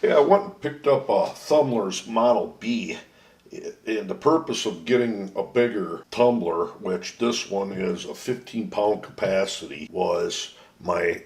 Yeah, I went and picked up a Thumbler's Model B. And the purpose of getting a bigger tumbler, which this one is a 15-pound capacity, was I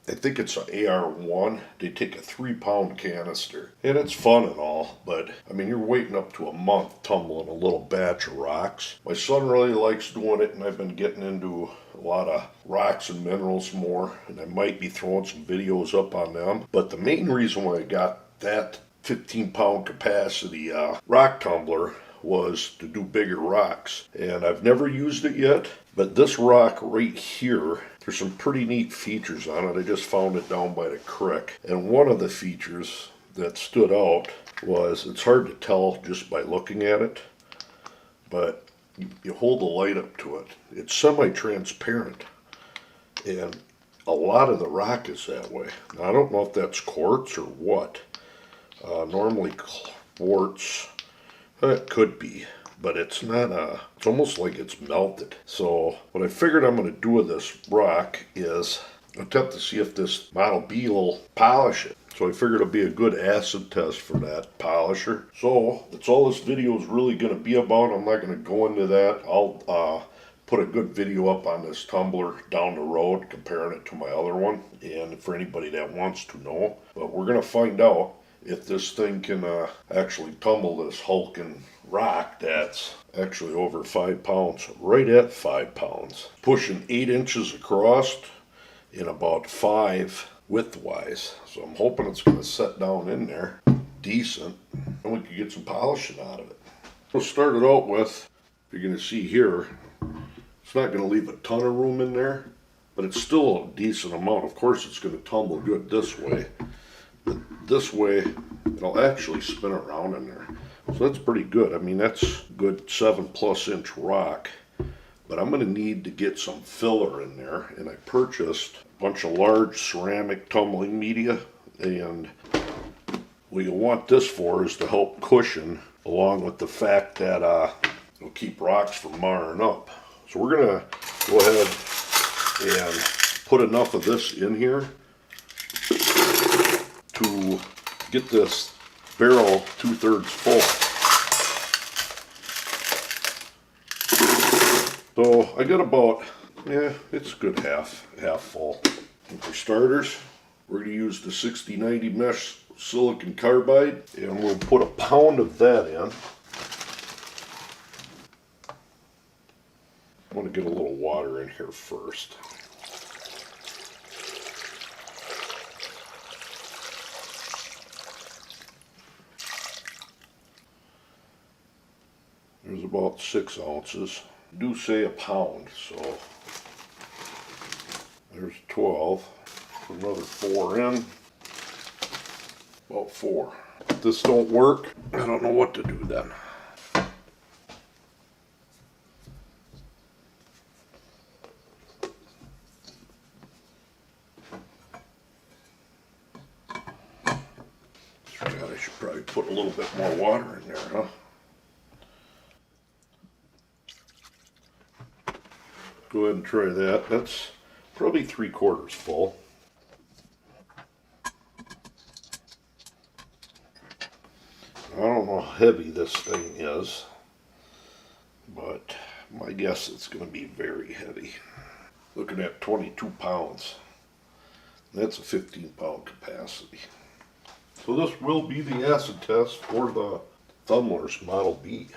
think it's an AR1. They take a 3-pound canister. And it's fun and all, but I mean, you're waiting up to a month tumbling a little batch of rocks. My son really likes doing it, and I've been getting into a lot of rocks and minerals more, and I might be throwing some videos up on them. But the main reason why I got that 15-pound capacity rock tumbler was to do bigger rocks. And I've never used it yet, but this rock right here, there's some pretty neat features on it. I just found it down by the creek. And one of the features that stood out was, it's hard to tell just by looking at it, but you hold the light up to it. It's semi-transparent, and a lot of the rock is that way. Now, I don't know if that's quartz or what. Normally quartz, it could be, but it's not it's almost like it's melted. So what I figured I'm going to do with this rock is attempt to see if this Model B will polish it. So I figured it'll be a good acid test for that polisher. So that's all this video is really going to be about. I'm not going to go into that. I'll put a good video up on this tumbler down the road, comparing it to my other one, and for anybody that wants to know. But we're going to find out if this thing can actually tumble this hulking rock that's actually over 5 pounds, right at 5 pounds. Pushing 8 inches across and about 5 width-wise. So I'm hoping it's going to set down in there decent, and we can get some polishing out of it. We'll start it out with, you're going to see here, it's not going to leave a ton of room in there, but it's still a decent amount. Of course, it's going to tumble good this way. But this way, it'll actually spin around in there. So that's pretty good. I mean, that's good 7+ inch rock. But I'm going to need to get some filler in there. And I purchased a bunch of large ceramic tumbling media. And what you want this for is to help cushion, along with the fact that it'll keep rocks from marring up. So we're going to go ahead and put enough of this in here to get this barrel 2/3 full. So I got about, it's a good half full. And for starters, we're going to use the 6090 mesh silicon carbide, and we'll put 1 pound of that in. I want to get a little water in here first. There's about 6 ounces. I do say 1 pound, so there's 12. Put another 4 in. About 4. If this don't work, I don't know what to do then. God, I should probably put a little bit more water in there, huh? Go ahead and try that. That's probably 3/4 full. I don't know how heavy this thing is, but my guess it's going to be very heavy. Looking at 22 pounds. That's a 15-pound capacity. So this will be the acid test for the Thumbler's Model B.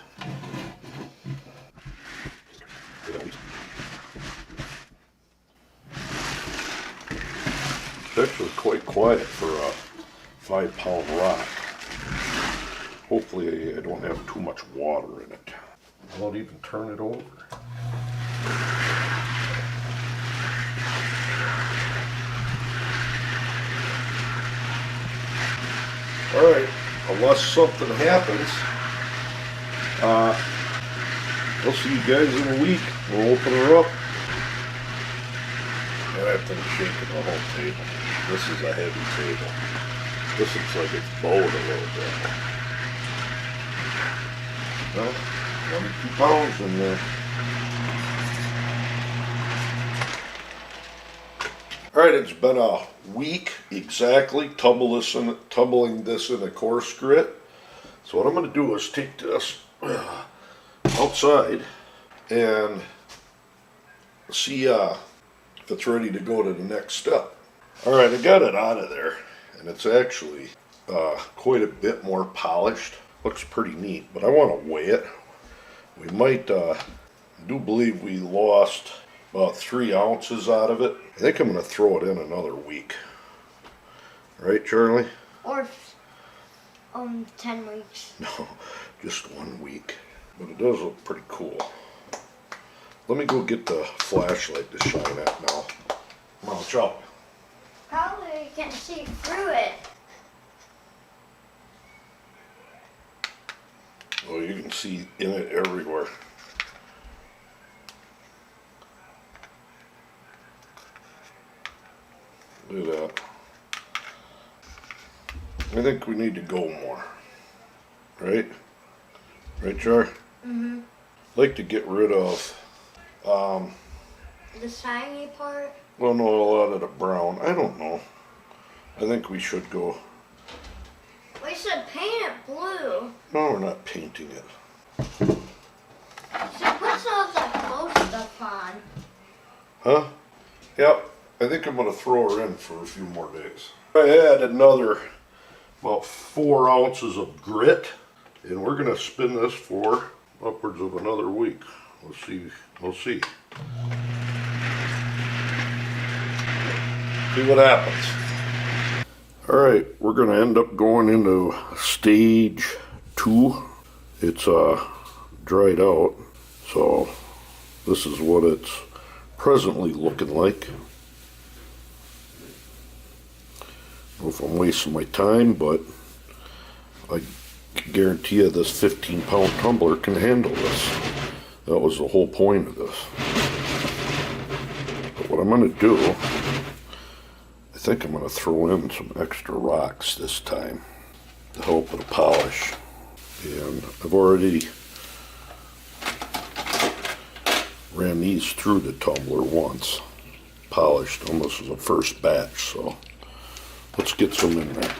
It's actually quite quiet for a 5-pound rock. Hopefully I don't have too much water in it. I won't even turn it over. Alright, unless something happens, I'll see you guys in a week. We'll open her up. And that thing's shaking the whole table. This is a heavy table. This looks like it's bowed a little bit. Well, 22 pounds in there. Alright, it's been a week exactly tumbling this in a coarse grit. So what I'm going to do is take this outside and see if it's ready to go to the next step. Alright, I got it out of there, and it's actually quite a bit more polished. Looks pretty neat, but I want to weigh it. We might, I do believe we lost about 3 ounces out of it. I think I'm going to throw it in another week. Right, Charlie? Or 10 weeks. No, just 1 week. But it does look pretty cool. Let me go get the flashlight to shine at now. Come on, Charlie. Probably you can see through it. Oh, you can see in it everywhere. Look at that. I think we need to go more. Right? Right, Char? Mm-hmm. I'd like to get rid of, the shiny part? well, no, a lot of the brown. I don't know. I think we should go. We should paint it blue. No, we're not painting it. So put some of that close stuff on. Huh? Yep. I think I'm going to throw her in for a few more days. I had another about 4 ounces of grit, and we're going to spin this for upwards of another week. We'll see. We'll see. See what happens. All right, we're going to end up going into stage 2. It's dried out, so this is what it's presently looking like. I don't know if I'm wasting my time, but I can guarantee you this 15-pound tumbler can handle this. That was the whole point of this. But what I'm going to do, I think I'm going to throw in some extra rocks this time to help with the polish. And I've already ran these through the tumbler once, polished them. This is the first batch, so let's get some in there.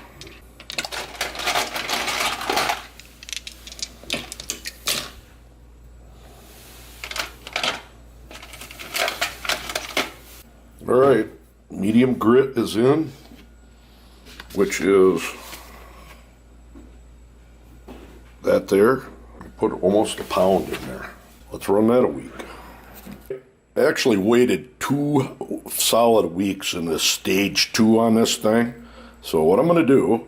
All right, medium grit is in, which is that there. I put almost a pound in there. Let's run that a week. I actually waited 2 solid weeks in this stage 2 on this thing. So what I'm going to do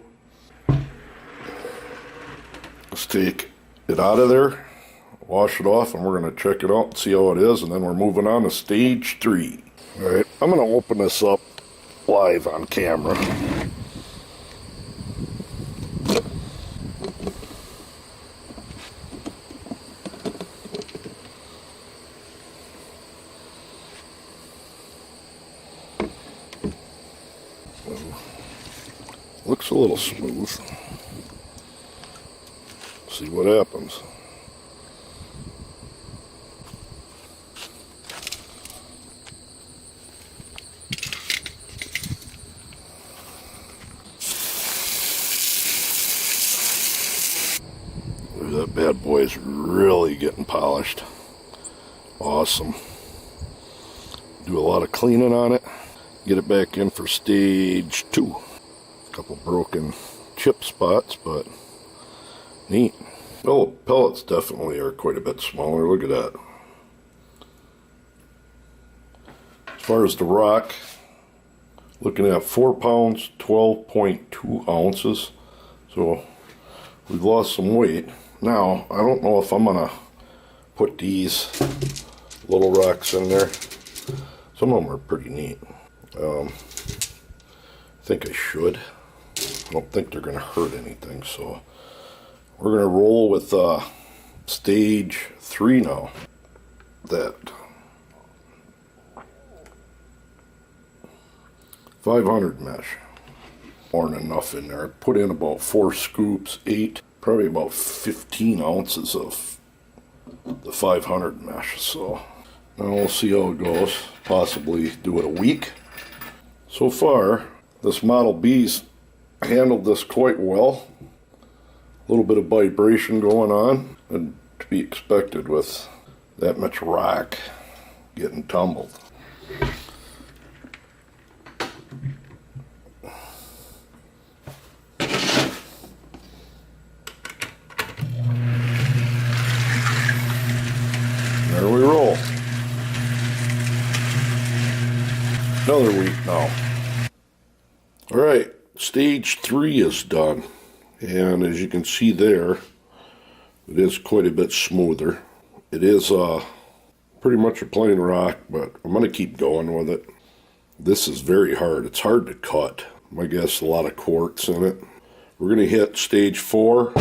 is take it out of there, wash it off, and we're going to check it out and see how it is, and then we're moving on to stage 3. All right, I'm going to open this up live on camera. Looks a little smooth. See what happens. That bad boy is really getting polished. Awesome. Do a lot of cleaning on it. Get it back in for stage 2. Couple broken chip spots, but neat. Well, the pellets definitely are quite a bit smaller. Look at that. As far as the rock, looking at 4 pounds, 12.2 ounces. So we've lost some weight. Now, I don't know if I'm going to put these little rocks in there. Some of them are pretty neat. I think I should. I don't think they're going to hurt anything, so we're going to roll with stage 3 now. That 500 mesh. More than enough in there. I put in about 4 scoops, 8, probably about 15 ounces of the 500 mesh. So now we'll see how it goes. Possibly do it a week. So far, this Model B's handled this quite well. A little bit of vibration going on, and to be expected with that much rock getting tumbled. There we roll. Another week now. Alright, stage 3 is done. And as you can see there, it is quite a bit smoother. It is pretty much a plain rock, but I'm going to keep going with it. This is very hard. It's hard to cut. I guess a lot of quartz in it. We're going to hit stage 4.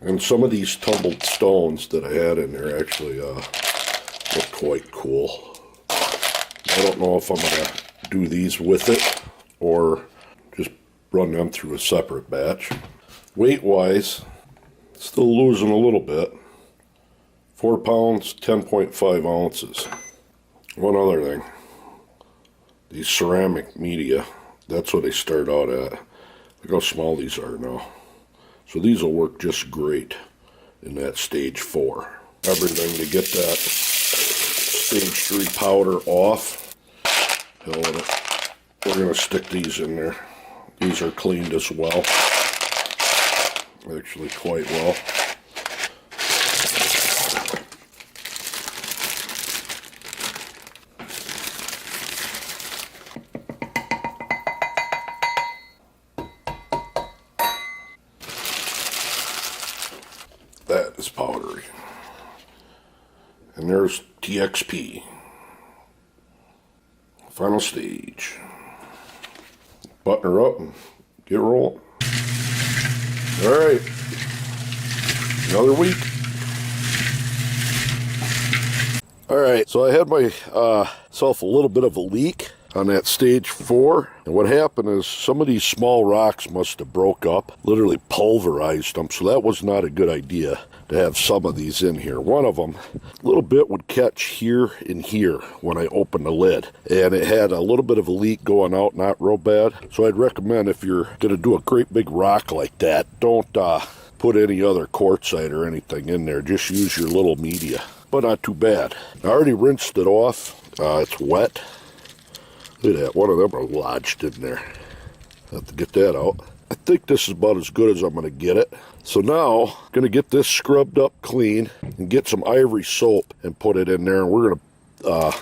And some of these tumbled stones that I had in there actually look quite cool. I don't know if I'm going to do these with it or just run them through a separate batch. Weight-wise, still losing a little bit. 4 pounds, 10.5 ounces. One other thing. These ceramic media, that's what they start out at. Look how small these are now. So these will work just great in that stage 4. Everything to get that stage 3 powder off. Hell with it. We're going to stick these in there. These are cleaned as well. Actually quite well. That is powdery. And there's TXP. Final stage. Button her up and get rolling. Alright. Another week. Alright, so I had myself a little bit of a leak on that stage 4. And what happened is some of these small rocks must have broke up, literally pulverized them. So that was not a good idea to have some of these in here. One of them, a little bit would catch here and here when I opened the lid. And it had a little bit of a leak going out, not real bad. So I'd recommend if you're going to do a great big rock like that, don't put any other quartzite or anything in there. Just use your little media. But not too bad. I already rinsed it off. It's wet. Look at that. One of them are lodged in there. Have to get that out. I think this is about as good as I'm going to get it. So now, I'm going to get this scrubbed up clean and get some ivory soap and put it in there. And we're going to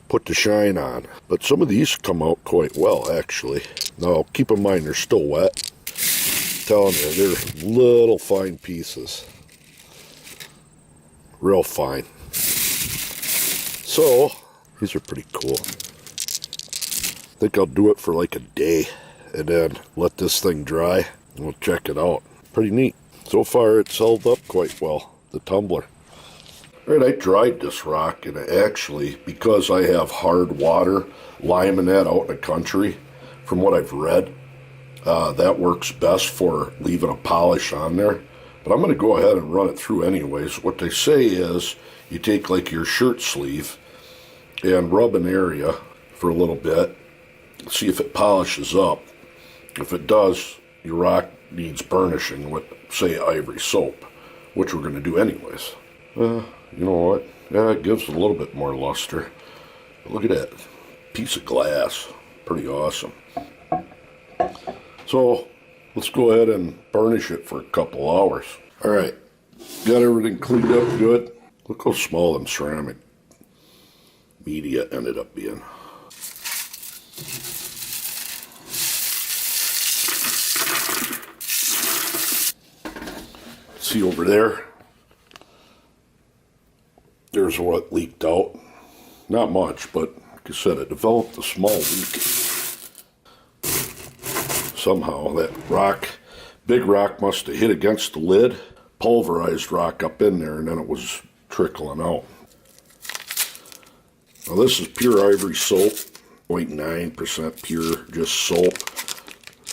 put the shine on. But some of these come out quite well, actually. Now, keep in mind, they're still wet. I'm telling you, they're little fine pieces. Real fine. So, these are pretty cool. I think I'll do it for like a day and then let this thing dry and we'll check it out. Pretty neat. So far it's held up quite well, the tumbler. Alright, I dried this rock and actually, because I have hard water liming that out in the country, from what I've read, that works best for leaving a polish on there. But I'm going to go ahead and run it through anyways. What they say is you take like your shirt sleeve and rub an area for a little bit. See if it polishes up. If it does, your rock needs burnishing with, say, ivory soap, which we're going to do anyways. You know what? Yeah, it gives it a little bit more luster. But look at that piece of glass. Pretty awesome. So, let's go ahead and burnish it for a couple hours. Alright, got everything cleaned up good. Look how small them ceramic media ended up being. See over there? There's what leaked out. Not much, but like I said, it developed a small leak. Somehow that rock, big rock, must have hit against the lid, pulverized rock up in there, and then it was trickling out. Now this is pure ivory soap, 0.9% pure, just soap,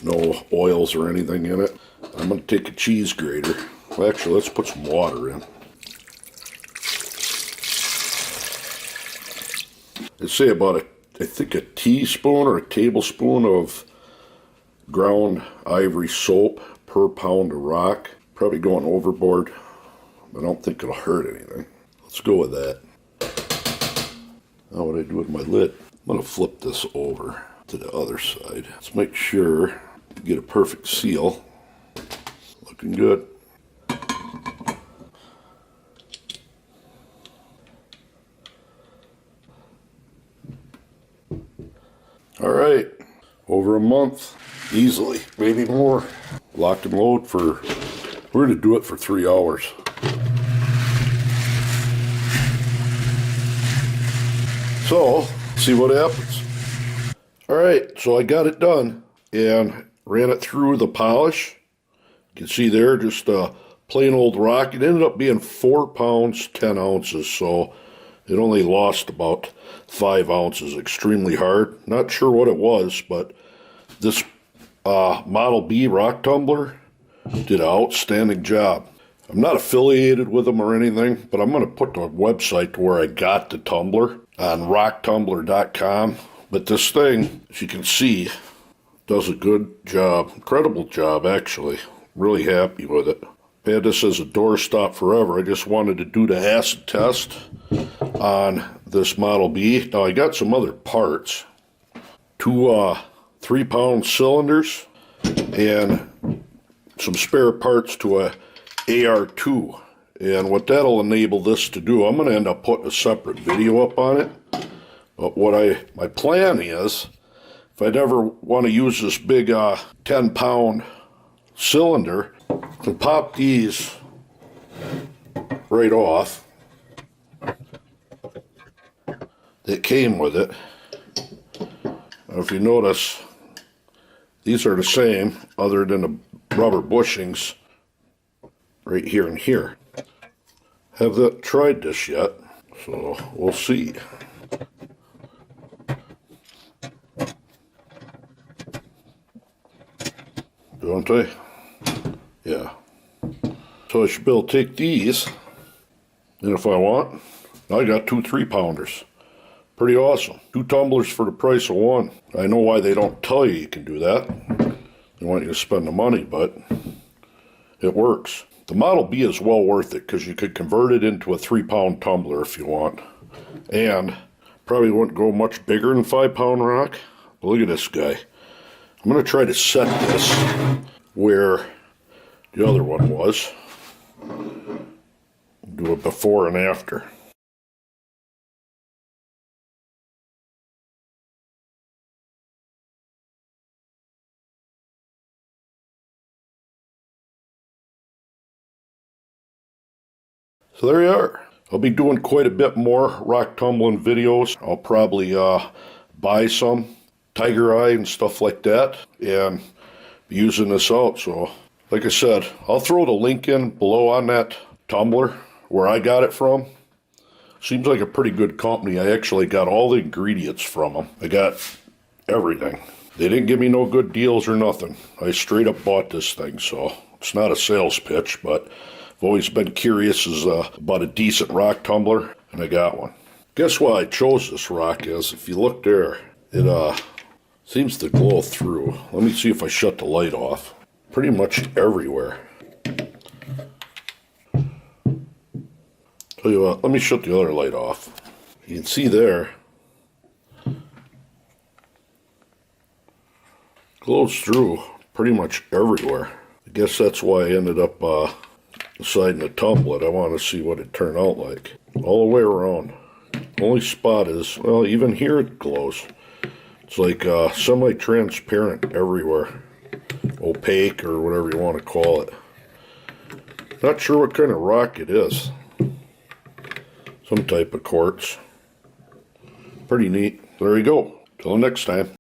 no oils or anything in it. I'm going to take a cheese grater. Well, actually, let's put some water in. They say about I think a teaspoon or a tablespoon of ground ivory soap per pound of rock. Probably going overboard. I don't think it'll hurt anything. Let's go with that. Now what do I do with my lid? I'm going to flip this over to the other side. Let's make sure we get a perfect seal. Looking good. All right, over a month, easily, maybe more. Lock and load for, we're going to do it for 3 hours. So, see what happens. All right, so I got it done and ran it through the polish. You can see there, just a plain old rock. It ended up being 4 pounds, 10 ounces, so it only lost about 5 ounces. Extremely hard. Not sure what it was, but this Model B rock tumbler did an outstanding job. I'm not affiliated with them or anything, but I'm going to put the website to where I got the tumbler on rocktumbler.com. But this thing, as you can see, does a good job. Incredible job, actually. Really happy with it. I've had this as a doorstop forever. I just wanted to do the acid test on this Model B. Now, I got some other parts. 2 3-pound cylinders and some spare parts to a AR2. And what that'll enable this to do, I'm going to end up putting a separate video up on it. But what my plan is, if I'd ever want to use this big 10-pound cylinder, I can pop these right off. That came with it. Now, if you notice, these are the same, other than the rubber bushings right here and here. Haven't tried this yet, so we'll see. Don't I? Yeah. So I should be able to take these, and if I want, I got 2 3-pounders. Pretty awesome. 2 tumblers for the price of 1. I know why they don't tell you can do that. They want you to spend the money, but it works. The Model B is well worth it because you could convert it into a 3-pound tumbler if you want. And probably wouldn't go much bigger than 5-pound rock. But look at this guy. I'm going to try to set this where the other one was. Do a before and after. So there you are. I'll be doing quite a bit more rock tumbling videos. I'll probably buy some Tiger Eye and stuff like that and be using this out. So like I said, I'll throw the link in below on that tumbler where I got it from. Seems like a pretty good company. I actually got all the ingredients from them. I got everything. They didn't give me no good deals or nothing. I straight up bought this thing, so it's not a sales pitch, but I've always been curious about a decent rock tumbler, and I got one. Guess why I chose this rock is, if you look there, it seems to glow through. Let me see if I shut the light off. Pretty much everywhere. Tell you what, let me shut the other light off. You can see there, glows through pretty much everywhere. I guess that's why I ended up deciding to tumble it. I want to see what it turned out like. All the way around. Only spot is, well, even here it glows. It's like semi-transparent everywhere. Opaque or whatever you want to call it. Not sure what kind of rock it is. Some type of quartz. Pretty neat. There you go. Till next time.